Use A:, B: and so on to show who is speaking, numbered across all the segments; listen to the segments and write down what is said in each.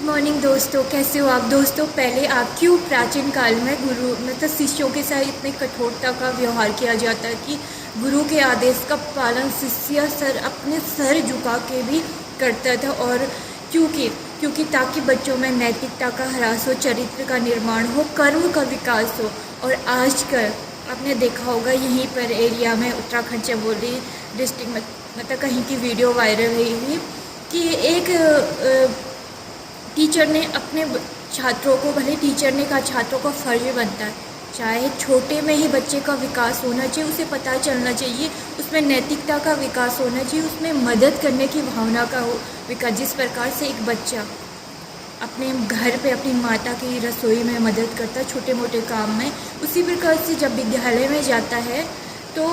A: Morning दोस्तों, कैसे हो आप दोस्तों। पहले आप क्यों प्राचीन काल में गुरु मतलब शिष्यों के साथ इतने कठोरता का व्यवहार किया जाता है कि गुरु के आदेश का पालन शिष्य अपने सर झुका के भी करता था। और क्योंकि ताकि बच्चों में नैतिकता का ह्रास हो, चरित्र का निर्माण हो, कर्म का विकास हो। और आजकल आपने देखा होगा यहीं पर एरिया में उत्तराखंड चमोली डिस्ट्रिक्ट में मतलब कहीं की वीडियो वायरल हुई थी कि एक टीचर ने अपने छात्रों को, भले टीचर ने कहा छात्रों का फर्ज बनता है, चाहे छोटे में ही बच्चे का विकास होना चाहिए, उसे पता चलना चाहिए, उसमें नैतिकता का विकास होना चाहिए, उसमें मदद करने की भावना का विकास। जिस प्रकार से एक बच्चा अपने घर पे अपनी माता की रसोई में मदद करता है छोटे मोटे काम में, उसी प्रकार से जब विद्यालय में जाता है तो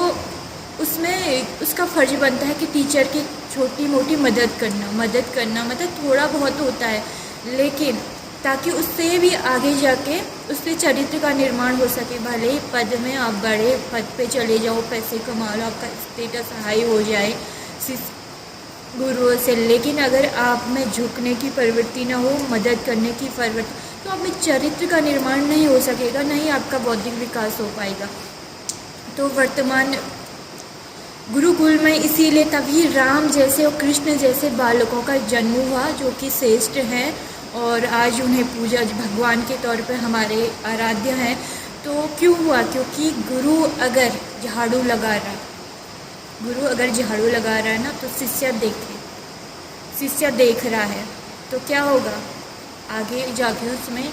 A: उसमें उसका फ़र्ज बनता है कि टीचर की छोटी मोटी मदद करना मतलब थोड़ा बहुत होता है, लेकिन ताकि उससे भी आगे जाके उसके चरित्र का निर्माण हो सके। भले ही पद में आप बड़े पद पे चले जाओ, पैसे कमा लो, आपका स्टेटस हाई हो जाए गुरुओं से, लेकिन अगर आप में झुकने की प्रवृत्ति ना हो, मदद करने की प्रवृत्ति, तो आप में चरित्र का निर्माण नहीं हो सकेगा, नहीं आपका बौद्धिक विकास हो पाएगा। तो वर्तमान गुरुकुल में इसीलिए तभी राम जैसे और कृष्ण जैसे बालकों का जन्म हुआ, जो कि श्रेष्ठ हैं और आज उन्हें पूजा भगवान के तौर पर हमारे आराध्य हैं। तो क्यों हुआ? क्योंकि गुरु अगर झाड़ू लगा रहा है ना, तो शिष्य देख रहा है, तो क्या होगा? आगे जाके उसमें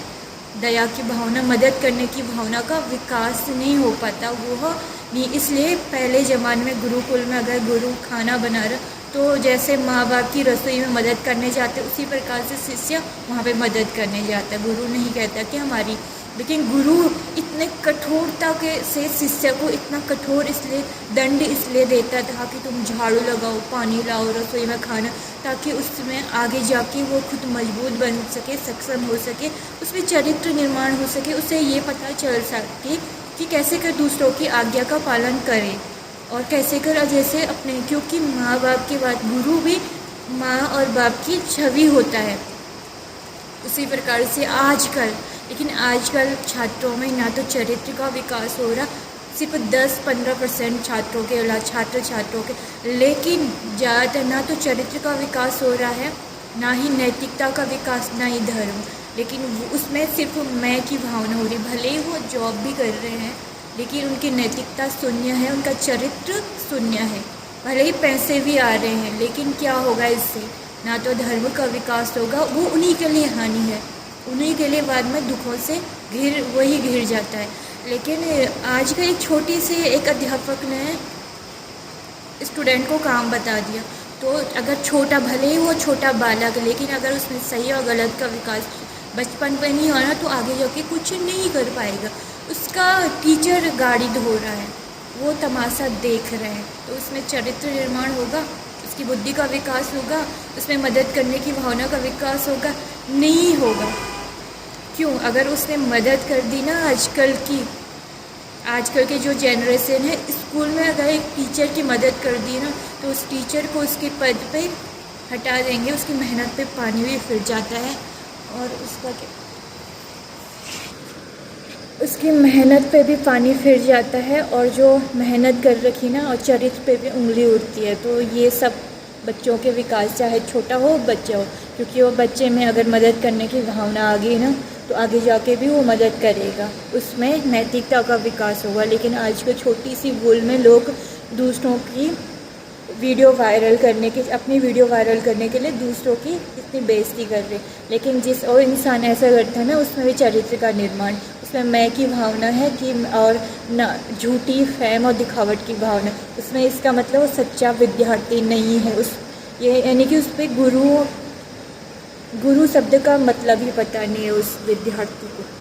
A: दया की भावना, मदद करने की भावना का विकास नहीं हो पाता वो नहीं। इसलिए पहले ज़माने में गुरुकुल में अगर गुरु खाना बना रहा, तो जैसे माँ बाप की रसोई में मदद करने जाते, उसी प्रकार से शिष्य वहाँ पे मदद करने जाता है। गुरु नहीं कहता कि हमारी, लेकिन गुरु इतने कठोरता के से शिष्य को इतना कठोर इसलिए दंड इसलिए देता था कि तुम झाड़ू लगाओ, पानी लाओ रसोई में खाना, ताकि उसमें आगे जाके वो खुद मजबूत बन सके, सक्षम हो सके, उसमें चरित्र निर्माण हो सके, उसे ये पता चल सके कि कैसे कर दूसरों की आज्ञा का पालन करे और कैसे कर जैसे अपने, क्योंकि माँ बाप के बाद गुरु भी माँ और बाप की छवि होता है। उसी प्रकार से आजकल छात्रों में ना तो चरित्र का विकास हो रहा, सिर्फ 10-15% छात्रों के, लेकिन ज़्यादातर ना तो चरित्र का विकास हो रहा है, ना ही नैतिकता का विकास, ना ही धर्म, लेकिन उसमें सिर्फ मैं की भावना हो रही। भले ही वो जॉब भी कर रहे हैं, लेकिन उनकी नैतिकता शून्य है, उनका चरित्र शून्य है। भले ही पैसे भी आ रहे हैं, लेकिन क्या होगा इससे? ना तो धर्म का विकास होगा, वो उन्हीं के लिए हानि है, उन्हीं के लिए बाद में दुखों से घिर जाता है। लेकिन आज का एक छोटी सी एक अध्यापक ने स्टूडेंट को काम बता दिया, तो अगर छोटा, भले ही वो छोटा बालक, लेकिन अगर उसमें सही और गलत का विकास बचपन पर नहीं होना, तो आगे जाके कुछ नहीं कर पाएगा। उसका टीचर गाड़ी धो रहा है, वो तमाशा देख रहे हैं, तो उसमें चरित्र निर्माण होगा, उसकी बुद्धि का विकास होगा, उसमें मदद करने की भावना का विकास होगा? नहीं होगा। क्यों? अगर उसने मदद कर दी ना, आजकल के जो जनरेशन है, स्कूल में अगर एक टीचर की मदद कर दी ना, तो उस टीचर को उसके पद पे हटा देंगे, उसकी मेहनत पे पानी भी फिर जाता है और उसकी मेहनत पे भी पानी फिर जाता है, और जो मेहनत कर रखी ना, और चरित्र पे भी उंगली उठती है। तो ये सब बच्चों के विकास, चाहे छोटा हो बच्चा हो, क्योंकि वो बच्चे में अगर मदद करने की भावना आ गई ना, तो आगे जाके भी वो मदद करेगा, उसमें नैतिकता का विकास होगा। लेकिन आज के छोटी सी भूल में लोग दूसरों की वीडियो वायरल करने के, अपनी वीडियो वायरल करने के लिए दूसरों की इतनी बेइज्जती कर रहे। लेकिन जिस और इंसान ऐसा करता है ना, उसमें भी चरित्र का निर्माण, उसमें मैं की भावना है कि, और ना झूठी फैम और दिखावट की भावना, उसमें इसका मतलब वो सच्चा विद्यार्थी नहीं है। ये यानी कि उस पर गुरु शब्द का मतलब ही पता नहीं है उस विद्यार्थी को।